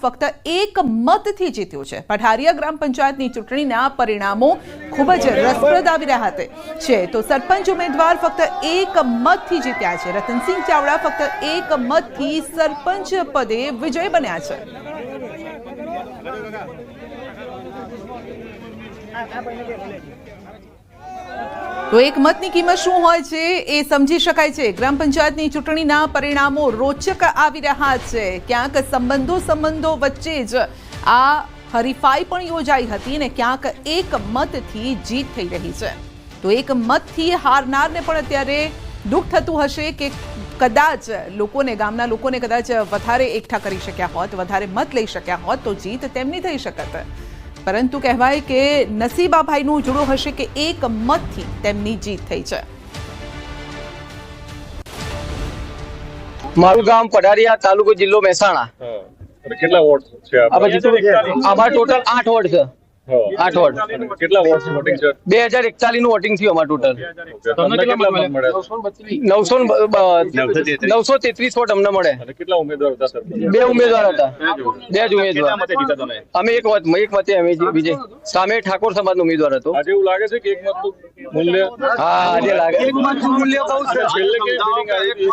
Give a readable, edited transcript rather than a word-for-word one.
ફક્ત એક મતથી જીત્યું છે। પઠારિયા ગ્રામ પંચાયતની ચૂંટણીના પરિણામો ખૂબ જ રસપ્રદ આવી રહ્યા છે। તો સરપંચ ઉમેદવાર ફક્ત એક મતથી જીત્યા છે। રતનસિંહ ચાવડા ફક્ત એક મતથી સરપંચ પદે વિજય બન્યા છે। તો એક મતની કિંમત શું હોય છે એ સમજી શકાય છે। ગ્રામ પંચાયતની ચૂંટણીના પરિણામો રોચક આવી રહ્યા છે। ક્યાંક સંબંધો વચ્ચે જ આ હરીફાઈ પણ યોજાઈ હતી ને ક્યાંક એક મતથી જીત થઈ રહી છે। તો એક મતથી હારનારને પણ અત્યારે દુઃખ થતું હશે કે કદાચ ગામના લોકોને કદાચ વધારે એકઠા કરી શક્યા હોત, વધારે મત લઈ શક્યા હોત તો જીત તેમની થઈ શકત। પરંતુ કહેવાય કે નસીબાભાઈનું જોડું હશે કે એક મતથી તેમની જીત થઈ છે। મારું ગામ પઢારિયા, તાલુકો જિલ્લો મહેસાણા। કેટલા વોટ છે? અમારા ટોટલ 8 વોટ છે। 8 વોટ। કેટલા વોટ વોટિંગ છે? 2041 નું વોટિંગ થયું અમારું ટોટલ। તમને કેટલા મત મળ્યા? 933 વોટ અમને મળે। અને કેટલા ઉમેદવાર હતા સર? 2 ઉમેદવાર હતા। 2 જ ઉમેદવાર। અમે એક મતે અમે વિજય સામે ઠાકોર સમાજનો ઉમેદવાર હતો। આજે એવું લાગે છે કે એક મતનું મૂલ્ય હા આજે લાગે એક મતનું મૂલ્ય બહુ છે। છેલ્લે કે ફીલિંગ આવી